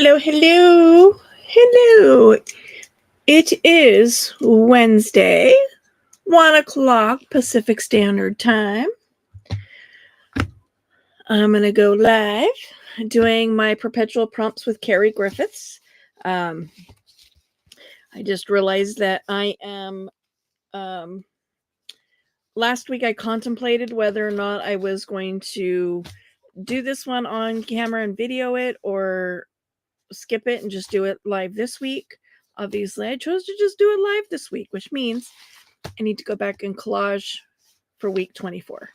Hello, hello, hello. It is Wednesday, 1 o'clock Pacific Standard Time. I'm going to go live doing my Perpetual Prompts with Carrie Griffiths. I just realized that I am, last week I contemplated whether or not I was going to do this one on camera and video it or skip it and just do it live this week. Obviously, I chose to just do it live this week, which means I need to go back and collage for week 24.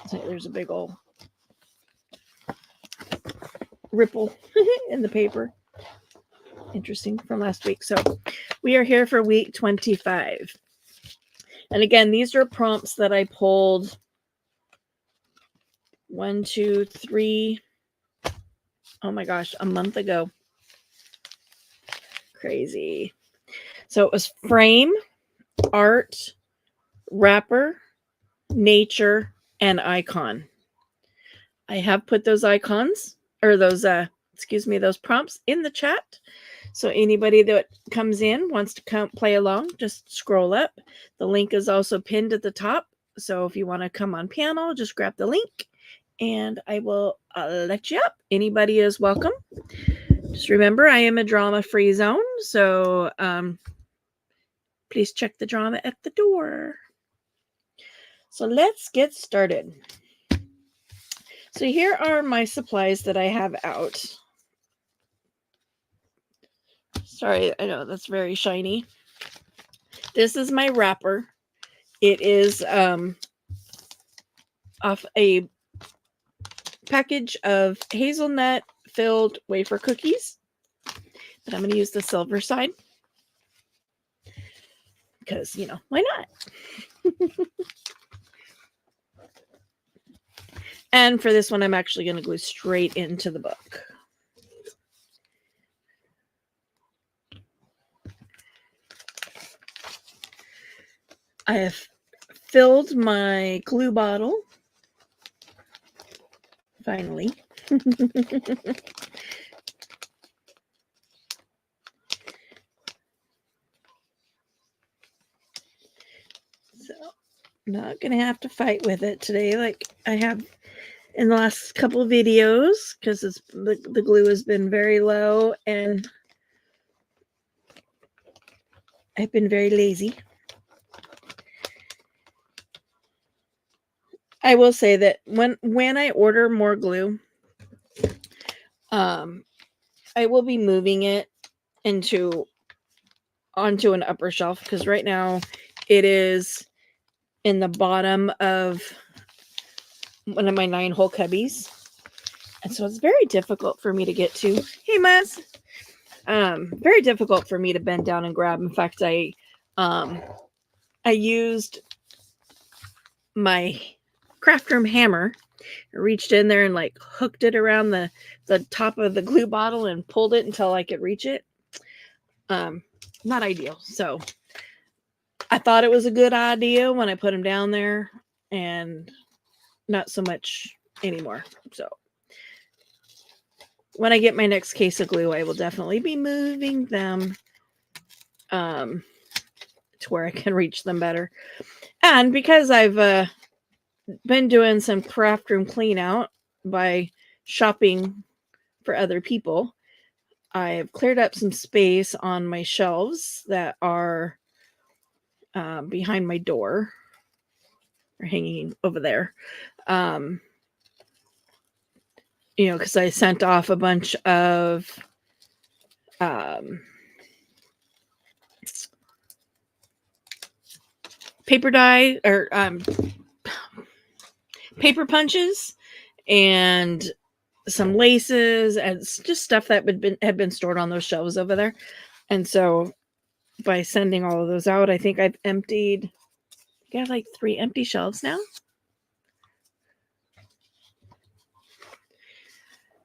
So there's a big old ripple in the paper. Interesting from last week. So we are here for week 25. And again, these are prompts that I pulled 1, 2, 3. Oh my gosh, a month ago. Crazy. So it was frame, art, wrapper, nature, and icon. I have put those icons or those prompts in the chat. So anybody that comes in wants to play along, just scroll up. The link is also pinned at the top. So if you want to come on panel, just grab the link and I will let you up. Anybody is welcome. Just remember, I am a drama-free zone. So please check the drama at the door. So let's get started. So here are my supplies that I have out. Sorry, I know that's very shiny. This is my wrapper. It is off a package of hazelnut filled wafer cookies. But I'm going to use the silver side. Because, why not? And for this one, I'm actually going to go straight into the book. I have filled my glue bottle. Finally. So, not going to have to fight with it today like I have in the last couple of videos because the glue has been very low and I've been very lazy. I will say that when I order more glue, I will be moving it onto an upper shelf because right now it is in the bottom of one of my 9-hole cubbies. And so it's very difficult for me to get to. Hey, Maz. Very difficult for me to bend down and grab. In fact, I used my craft room hammer, reached in there and like hooked it around the top of the glue bottle and pulled it until I could reach it. Not ideal. So I thought it was a good idea when I put them down there and not so much anymore. So when I get my next case of glue, I will definitely be moving them to where I can reach them better. And because I've been doing some craft room clean out by shopping for other people, I have cleared up some space on my shelves that are behind my door or hanging over there. Because I sent off a bunch of paper dye or paper punches and some laces and just stuff that had been stored on those shelves over there. And so by sending all of those out, I think I've emptied, I have like 3 empty shelves now.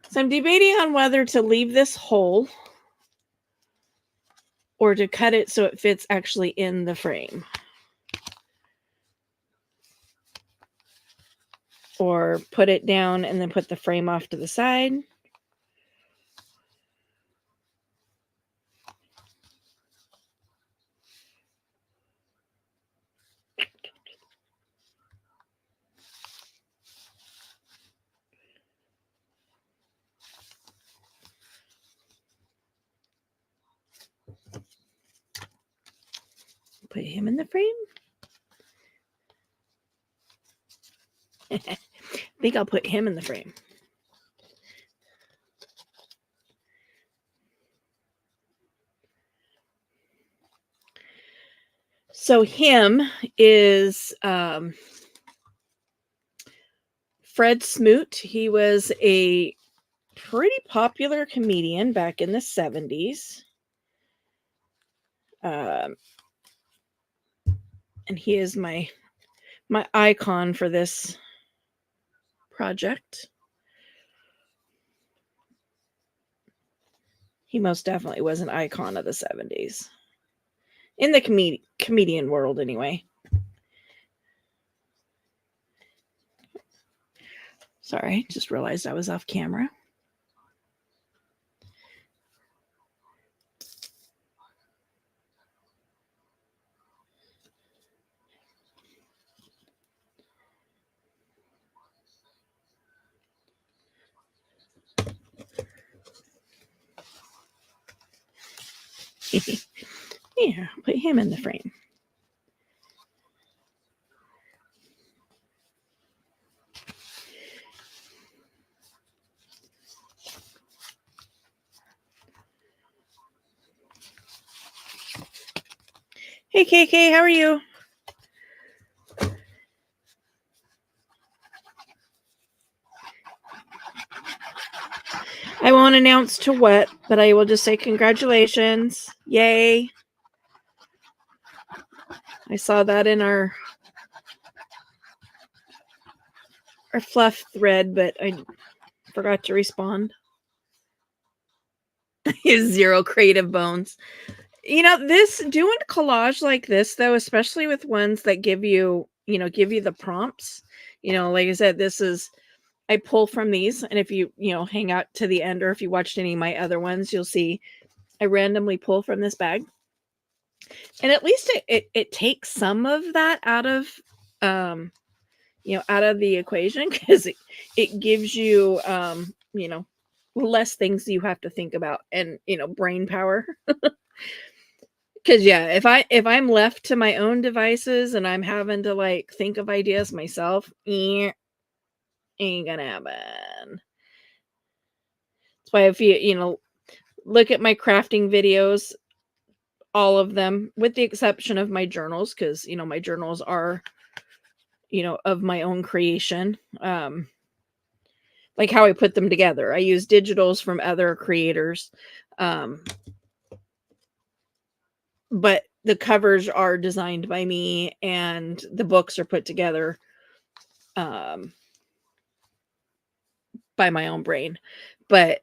So I'm debating on whether to leave this whole or to cut it so it fits actually in the frame. Or put it down and then put the frame off to the side. put him in the frame. I think I'll put him in the frame. So him is Fred Smoot. He was a pretty popular comedian back in the 70s. And he is my icon for this project. He most definitely was an icon of the 70s. In the comedian world, anyway. Sorry, just realized I was off camera. Yeah, put him in the frame. Hey, KK, how are you? I won't announce to what, but I will just say congratulations. Yay. I saw that in our fluff thread, but I forgot to respond. Zero creative bones. This doing collage like this, though, especially with ones that give you the prompts, like I said, this is, I pull from these. And if you, hang out to the end, or if you watched any of my other ones, you'll see I randomly pull from this bag. And at least it takes some of that out of, out of the equation, because it gives you, less things you have to think about, and, brain power. Because if I'm left to my own devices and I'm having to like think of ideas myself, ain't gonna happen. That's why if you look at my crafting videos, all of them, with the exception of my journals, because my journals are of my own creation. Like how I put them together, I use digitals from other creators, but the covers are designed by me, and the books are put together by my own brain. But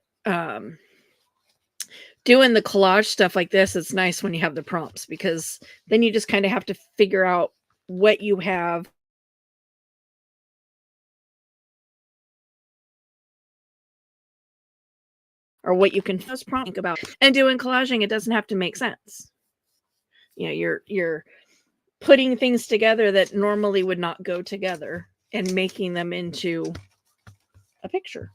doing the collage stuff like this, it's nice when you have the prompts, because then you just kind of have to figure out what you have or what you can just prompt about. And doing collaging, it doesn't have to make sense. You're putting things together that normally would not go together and making them into a picture.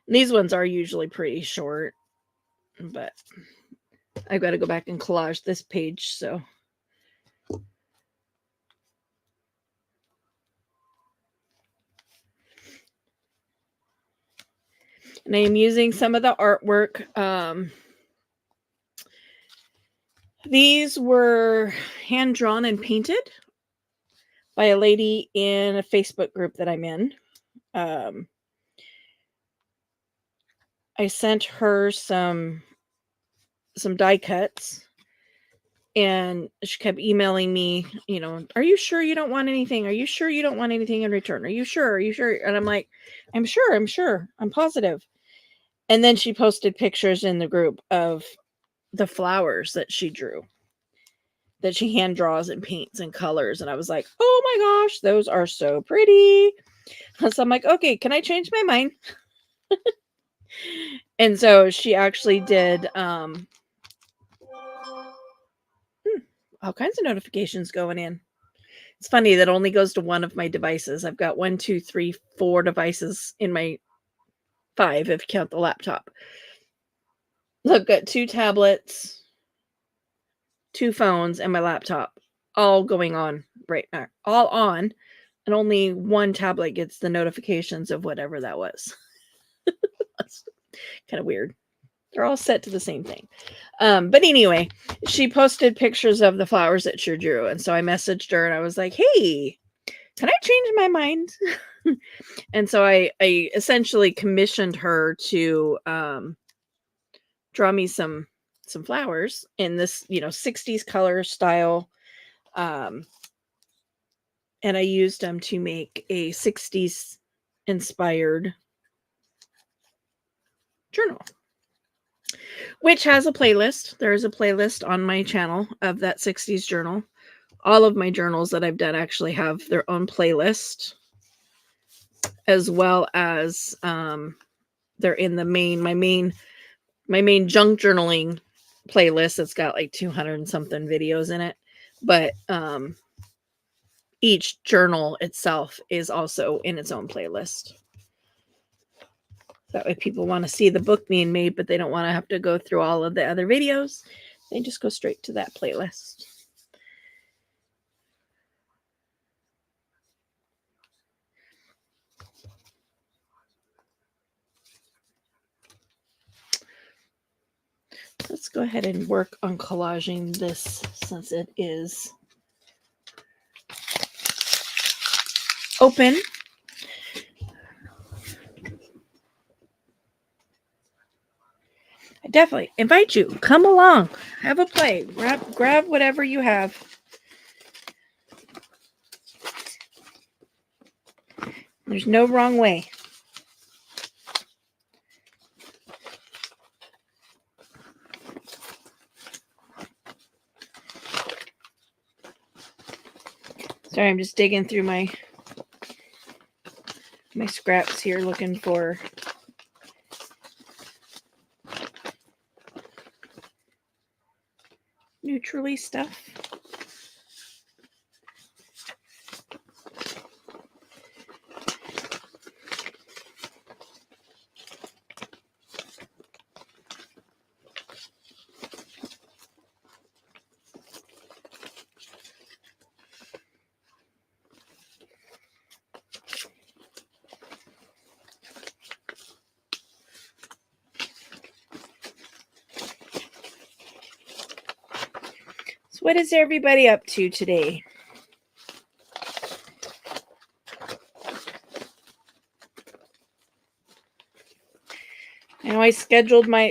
These ones are usually pretty short, but I've got to go back and collage this page, so. And I am using some of the artwork. These were hand drawn and painted by a lady in a Facebook group that I'm in. I sent her some die cuts, and she kept emailing me, are you sure you don't want anything? Are you sure you don't want anything in return? Are you sure? Are you sure? And I'm like, I'm sure. I'm positive. And then she posted pictures in the group of the flowers that she drew, that she hand draws and paints and colors. And I was like, oh my gosh, those are so pretty. So I'm like, okay, can I change my mind? And so she actually did all kinds of notifications going in. It's funny that only goes to one of my devices. I've got 1, 2, 3, 4 devices in my 5 if you count the laptop. So I've got 2 tablets, 2 phones, and my laptop all going on right now, all on, and only one tablet gets the notifications of whatever that was. That's kind of weird. They're all set to the same thing. But anyway, she posted pictures of the flowers that she drew. And so I messaged her and I was like, hey, can I change my mind? And so I essentially commissioned her to draw me some flowers in this, 60s color style. And I used them to make a 60s inspired journal, which has a playlist. There is a playlist on my channel of that 60s journal. All of my journals that I've done actually have their own playlist, as well as they're in the my main junk journaling playlist that's got like 200 and something videos in it. But each journal itself is also in its own playlist. That way people want to see the book being made, but they don't want to have to go through all of the other videos. They just go straight to that playlist. Let's go ahead and work on collaging this since it is open. I definitely invite you. Come along. Have a play. Grab whatever you have. There's no wrong way. Sorry, I'm just digging through my scraps here looking for neutrally stuff. So what is everybody up to today? I know I scheduled my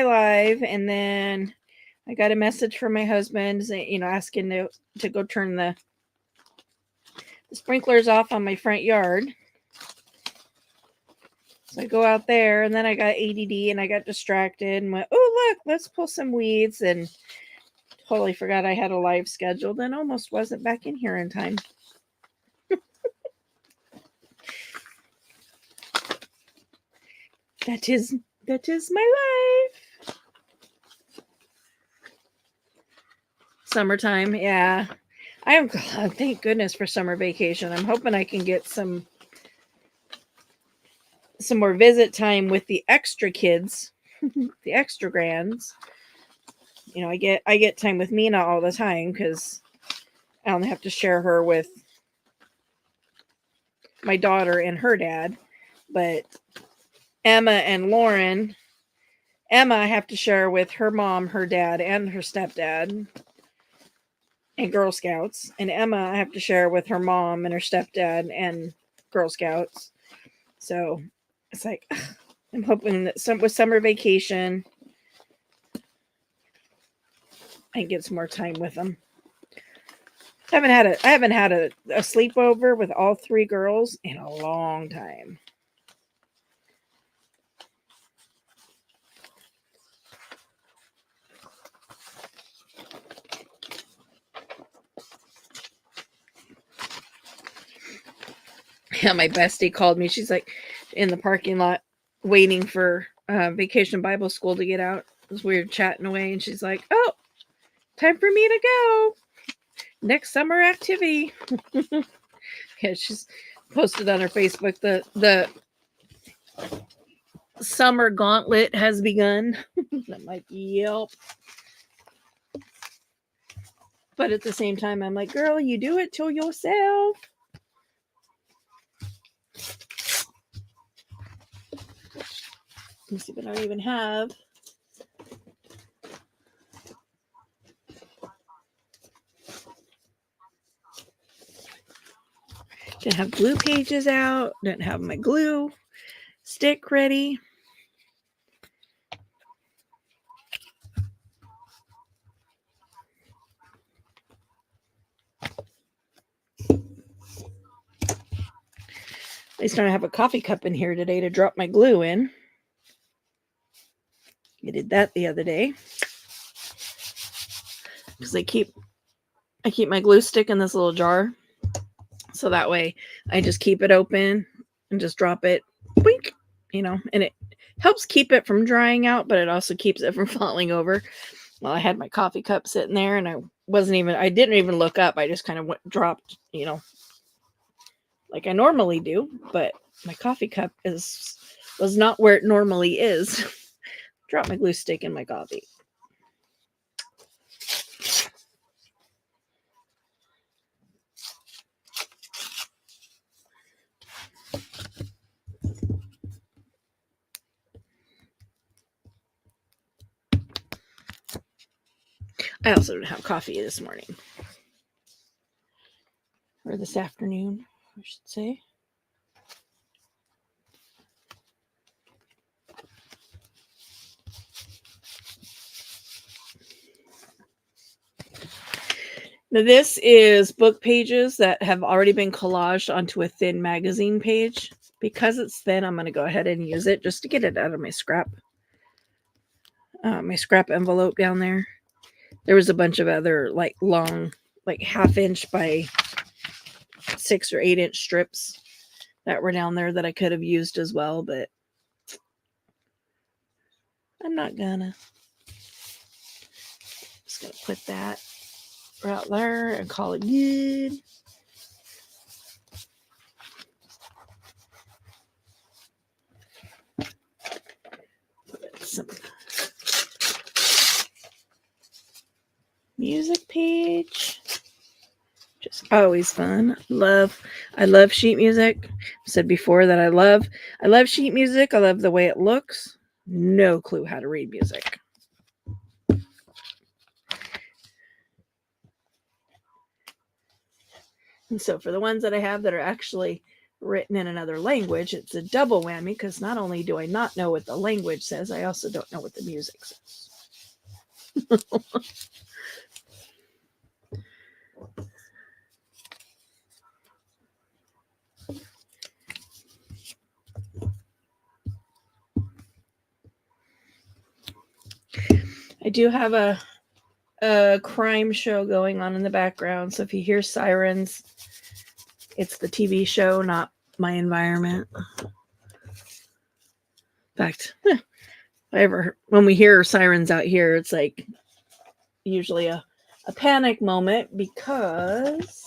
live, and then I got a message from my husband, asking to go turn the sprinklers off on my front yard. So I go out there, and then I got ADD and I got distracted and went, oh, look, let's pull some weeds, and totally forgot I had a live scheduled and almost wasn't back in here in time. That is my life. Summertime, yeah. I am glad, thank goodness for summer vacation. I'm hoping I can get some more visit time with the extra kids, the extra grands. I get time with Mina all the time because I only have to share her with my daughter and her dad. But Emma and Lauren, Emma I have to share with her mom, her dad, and her stepdad and Girl Scouts. And Emma I have to share with her mom and her stepdad and Girl Scouts. So it's like, I'm hoping that with summer vacation, I can get some more time with them. I haven't had a sleepover with all 3 girls in a long time. Yeah, my bestie called me. She's like in the parking lot waiting for Vacation Bible School to get out. We were chatting away, and she's like, oh, time for me to go. next summer activity. Yeah, she's posted on her Facebook the summer gauntlet has begun. I'm like, yep. But at the same time, I'm like, girl, you do it to yourself. Let me see what I even have. Didn't have glue pages out. Didn't have my glue stick ready. At least I don't have a coffee cup in here today to drop my glue in. I did that the other day. Because I keep my glue stick in this little jar. So that way I just keep it open and just drop it. Boink, and it helps keep it from drying out, but it also keeps it from falling over. Well, I had my coffee cup sitting there and I didn't even look up. I just kind of dropped, like I normally do, but my coffee cup was not where it normally is. Drop my glue stick in my coffee. I also didn't have coffee this morning. Or this afternoon, I should say. Now this is book pages that have already been collaged onto a thin magazine page. Because it's thin, I'm going to go ahead and use it just to get it out of my scrap envelope down there. There was a bunch of other like long, like 1/2 inch by 6 or 8 inch strips that were down there that I could have used as well, but I'm not gonna. Just gonna put that right there and call it good. Some music page. Just always fun. I love sheet music. I said before that I love sheet music. I love the way it looks. No clue how to read music. And so for the ones that I have that are actually written in another language, it's a double whammy because not only do I not know what the language says, I also don't know what the music says. I do have a crime show going on in the background, so if you hear sirens, it's the TV show, not my environment. In fact, when we hear sirens out here, it's like usually a panic moment because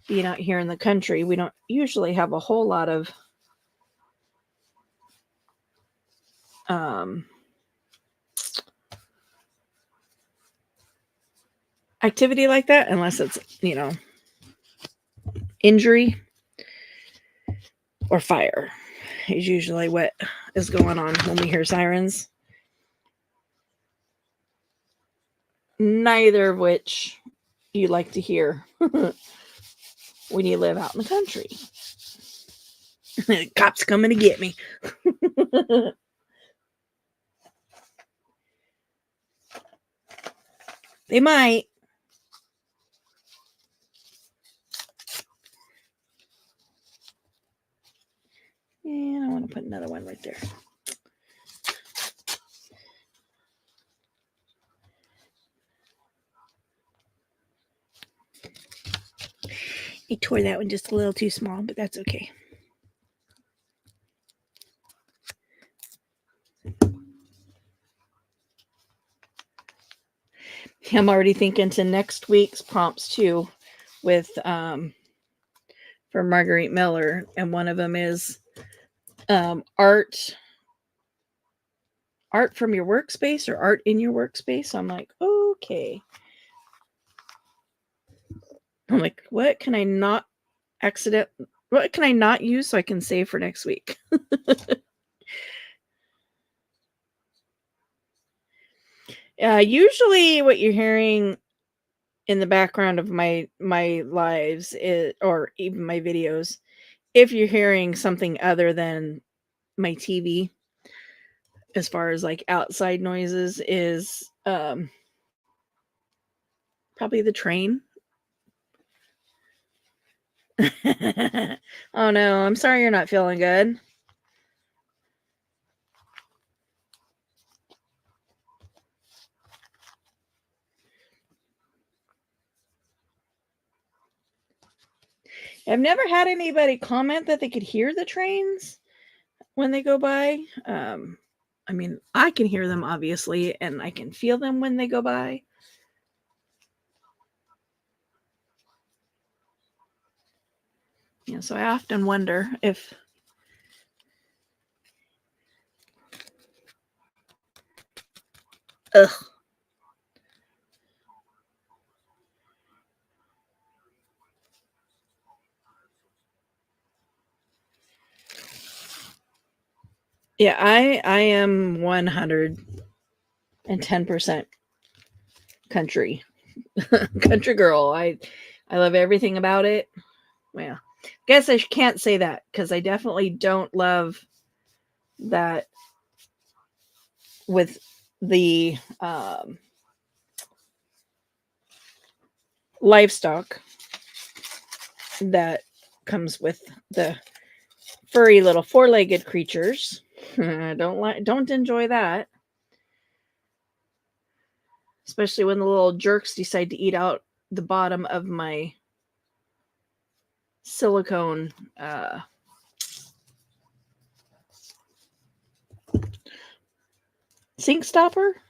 being out here in the country, we don't usually have a whole lot of activity like that unless it's, injury or fire is usually what is going on when we hear sirens. Neither of which you like to hear when you live out in the country. The cops coming to get me. They might. And I want to put another one right there. I tore that one just a little too small, but that's okay. I'm already thinking to next week's prompts too, with for Marguerite Miller, and one of them is art from your workspace or art in your workspace. I'm like, okay. I'm like, what can I not use so I can save for next week? Usually what you're hearing in the background of my lives or even my videos, if you're hearing something other than my TV, as far as like outside noises, is probably the train. Oh no, I'm sorry you're not feeling good. I've never had anybody comment that they could hear the trains when they go by. I mean, I can hear them obviously, and I can feel them when they go by. Yeah, so I often wonder if ugh. Yeah, I am 110% country. Country girl. I love everything about it. Well, guess I can't say that because I definitely don't love that with the livestock that comes with the furry little four-legged creatures. Don't enjoy that. Especially when the little jerks decide to eat out the bottom of my silicone sink stopper.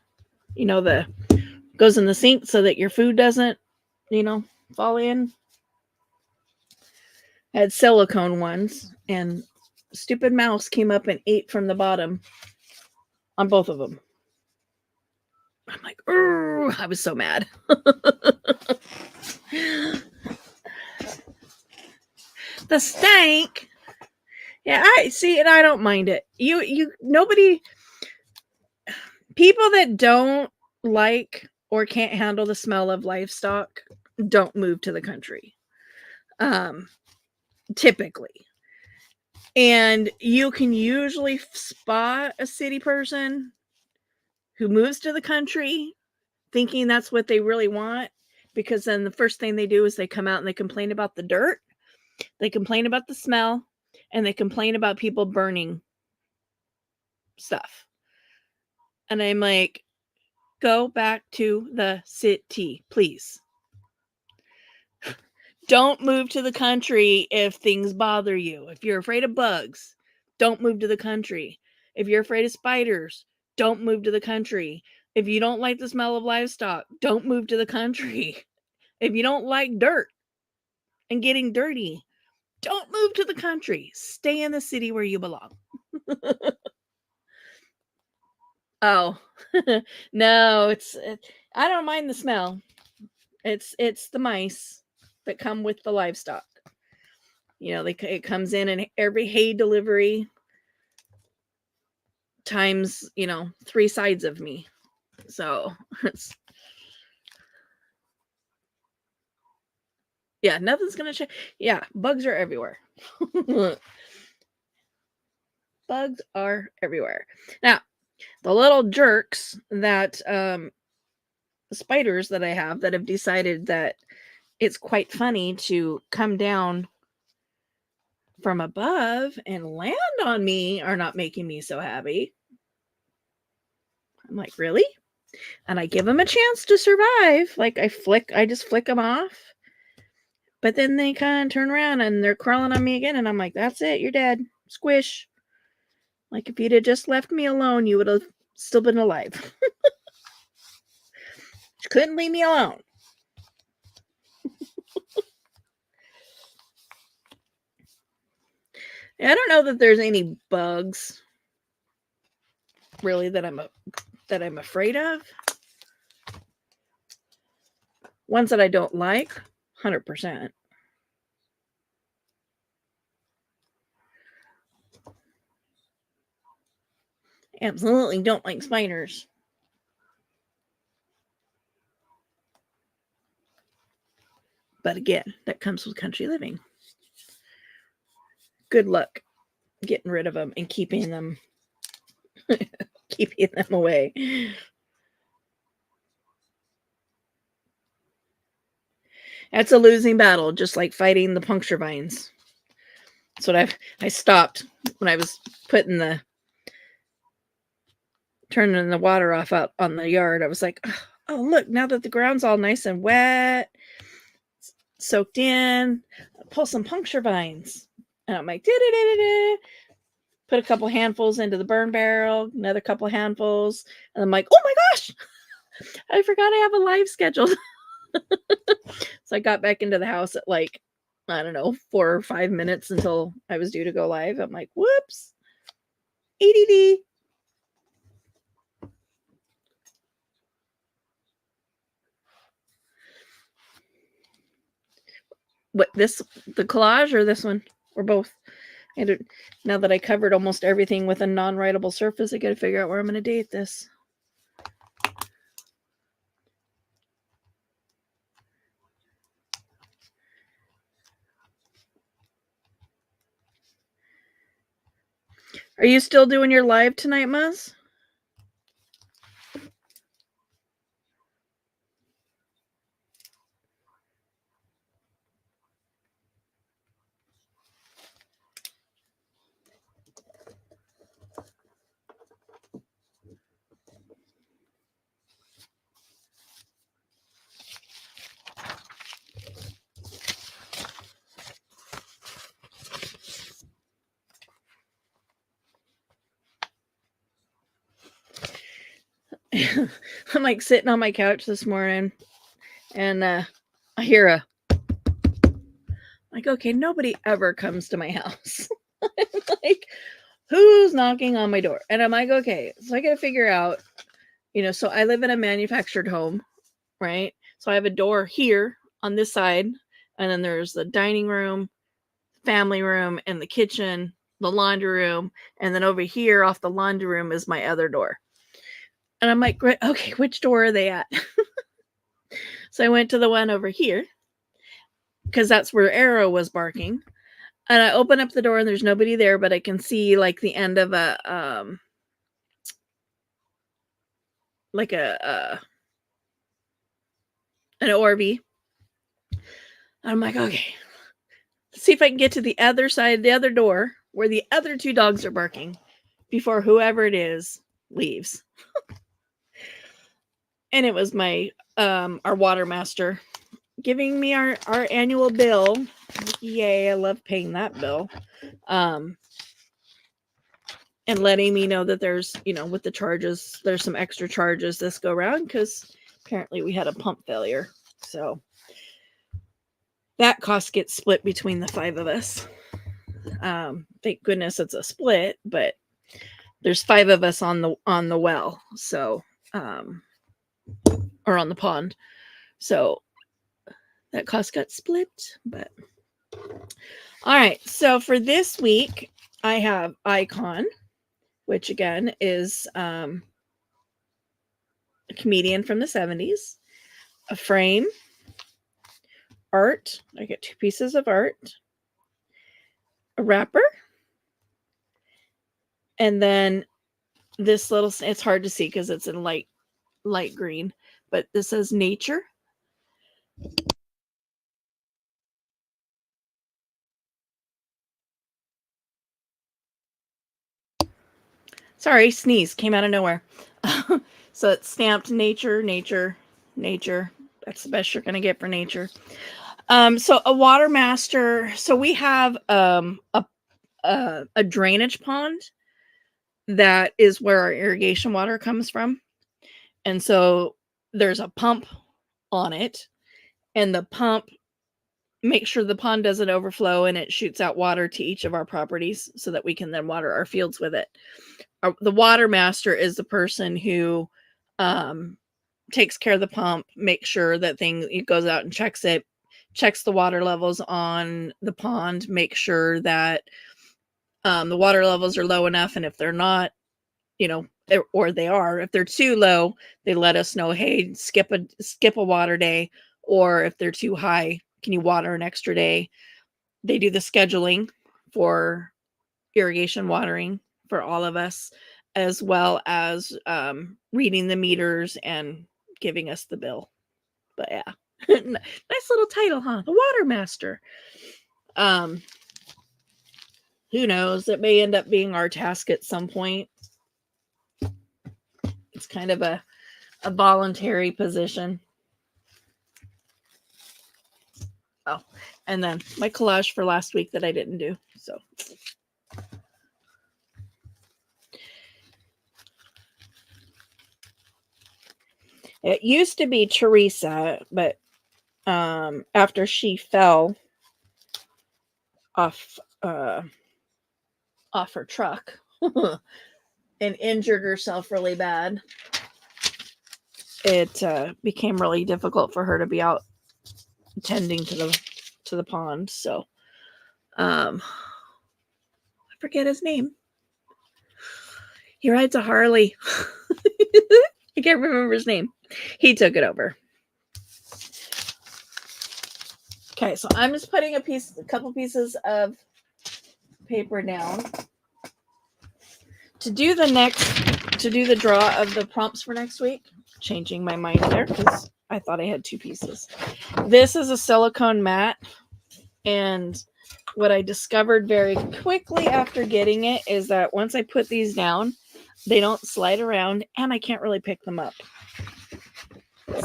You know, the goes in the sink so that your food doesn't, fall in. I had silicone ones, and stupid mouse came up and ate from the bottom on both of them. I'm like, I was so mad. The stank. Yeah, I see it. I don't mind it. Nobody, people that don't like or can't handle the smell of livestock don't move to the country. Typically. And you can usually spot a city person who moves to the country thinking that's what they really want, because then the first thing they do is they come out and they complain about the dirt, they complain about the smell, and they complain about people burning stuff. And I'm like, go back to the city, please. Don't move to the country if things bother you. If you're afraid of bugs, don't move to the country. If you're afraid of spiders, don't move to the country. If you don't like the smell of livestock, don't move to the country. If you don't like dirt and getting dirty, don't move to the country. Stay in the city where you belong. Oh, no, I don't mind the smell. It's the mice that come with the livestock. It comes in every hay delivery times, 3 sides of me. So yeah, nothing's gonna change. Yeah, bugs are everywhere. Bugs are everywhere. Now, the little jerks that spiders that I have that have decided that it's quite funny to come down from above and land on me are not making me so happy. I'm like, really? And I give them a chance to survive. Like I just flick them off. But then they kind of turn around and they're crawling on me again. And I'm like, that's it. You're dead. Squish. Like if you'd have just left me alone, you would have still been alive. Couldn't leave me alone. I don't know that there's any bugs really that I'm afraid of. Ones that I don't like, 100%. Absolutely don't like spiders. But again, that comes with country living. Good luck getting rid of them and keeping them away. That's a losing battle, just like fighting the puncture vines. That's what I stopped when I was turning the water off out on the yard. I was like, oh look, now that the ground's all nice and wet, soaked in, pull some puncture vines. And I'm like, put a couple handfuls into the burn barrel, another couple handfuls, and I'm like, oh my gosh, I forgot I have a live scheduled. So I got back into the house at like, I don't know, 4 or 5 minutes until I was due to go live. I'm like, whoops, ADD. What, the collage or this one or both? Now that I covered almost everything with a non-writable surface, I got to figure out where I'm going to date this. Are you still doing your live tonight, Muzz? I'm like sitting on my couch this morning and I hear a like, okay, nobody ever comes to my house. Like, who's knocking on my door? And I'm like, okay, so I got to figure out, so I live in a manufactured home, right? So I have a door here on this side, and then there's the dining room, family room, and the kitchen, the laundry room, and then over here off the laundry room is my other door. And I'm like, okay, which door are they at? So I went to the one over here because that's where Arrow was barking. And I open up the door and there's nobody there, but I can see like the end of an ORV. I'm like, okay, let's see if I can get to the other side, the other door where the other two dogs are barking before whoever it is leaves. And it was my our water master giving me our annual bill. Yay, I love paying that bill. And letting me know that there's, with the charges, there's some extra charges this go around because apparently we had a pump failure. So that cost gets split between the 5 of us. Thank goodness it's a split, but there's 5 of us on the well. So, or on the pond. So that cost got split, but all right. So for this week, I have Icon, which again is a comedian from the 70s, a frame, art. I get 2 pieces of art, a wrapper, and then this little, it's hard to see because it's in light green, but this says nature. Sorry, sneeze came out of nowhere. So it's stamped nature. That's the best you're going to get for nature. So a water master. So we have a drainage pond that is where our irrigation water comes from. And so there's a pump on it, and the pump makes sure the pond doesn't overflow, and it shoots out water to each of our properties so that we can then water our fields with it. The water master is the person who takes care of the pump, makes sure that it goes out and checks it, checks the water levels on the pond, make sure that the water levels are low enough, and if they're not, or they are, if they're too low, they let us know, hey, skip a water day, or if they're too high, can you water an extra day? They do the scheduling for irrigation watering for all of us, as well as reading the meters and giving us the bill. But yeah, nice little title, huh? The Water Master. Who knows? It may end up being our task at some point. It's kind of a voluntary position. Oh, and then my collage for last week that I didn't do. So it used to be Teresa, but after she fell off her truck and injured herself really bad, it became really difficult for her to be out tending to the pond. So I forget his name. He rides a Harley. I can't remember his name. He took it over. Okay, so I'm just putting a couple pieces of paper down to do the draw of the prompts for next week. Changing my mind there because I thought I had two pieces. This is a silicone mat, and what I discovered very quickly after getting it is that once I put these down, they don't slide around, and I can't really pick them up.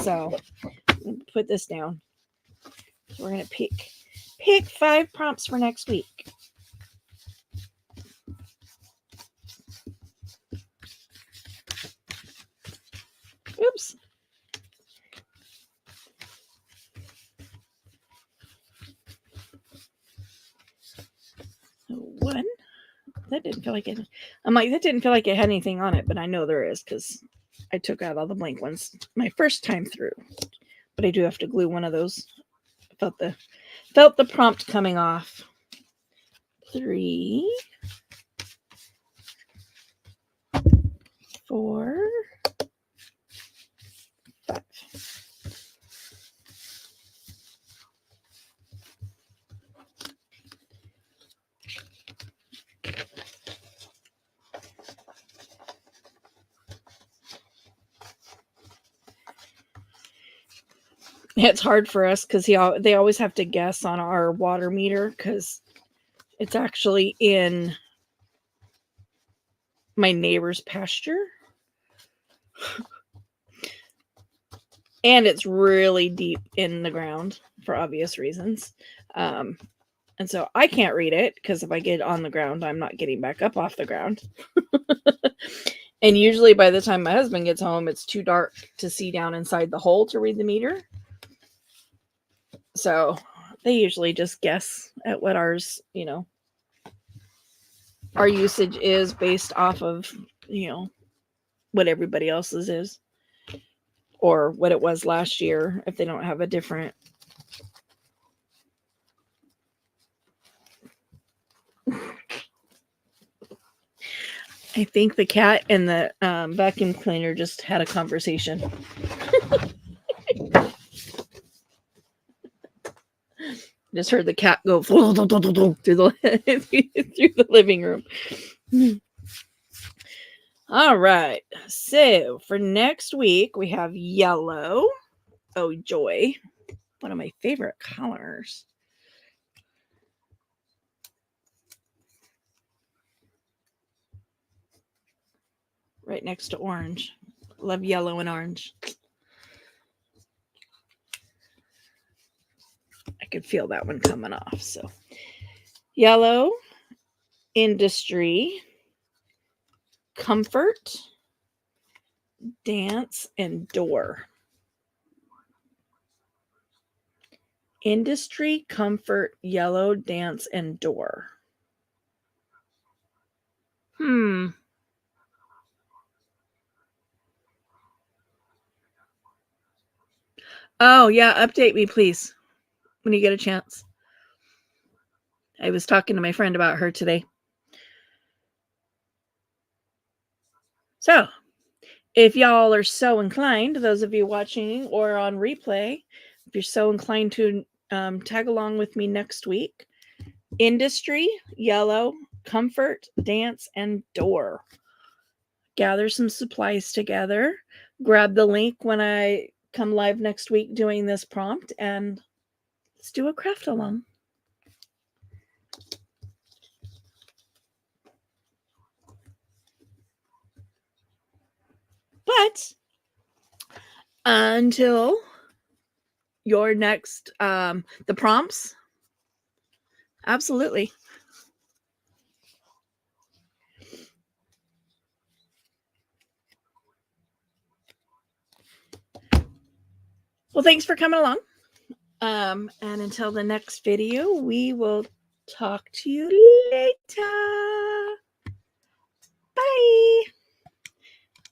So put this down. So we're gonna pick 5 prompts for next week. Oops. One. That didn't feel like it. I'm like, that didn't feel like it had anything on it, but I know there is because I took out all the blank ones my first time through. But I do have to glue one of those. Felt the prompt coming off. 3, 4, 5. It's hard for us because they always have to guess on our water meter because it's actually in my neighbor's pasture. And it's really deep in the ground for obvious reasons. And so I can't read it because if I get on the ground, I'm not getting back up off the ground. And usually by the time my husband gets home, it's too dark to see down inside the hole to read the meter. So they usually just guess at what our usage is based off of, what everybody else's is. Or what it was last year if they don't have a different. I think the cat and the vacuum cleaner just had a conversation. Just heard the cat go through the living room. All right. So for next week, we have yellow. Oh, joy. One of my favorite colors. Right next to orange. Love yellow and orange. I could feel that one coming off. So yellow, industry, comfort, dance, and door. Industry, comfort, yellow, dance, and door. Oh, yeah, update me, please, when you get a chance. I was talking to my friend about her today. So, if y'all are so inclined, those of you watching or on replay, if you're so inclined to tag along with me next week, industry, yellow, comfort, dance, and door. Gather some supplies together. Grab the link when I come live next week doing this prompt, and let's do a craft along. But until your next the prompts, absolutely. Well, thanks for coming along. And until the next video, we will talk to you later. Bye.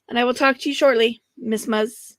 And I will talk to you shortly, Miss Muzz.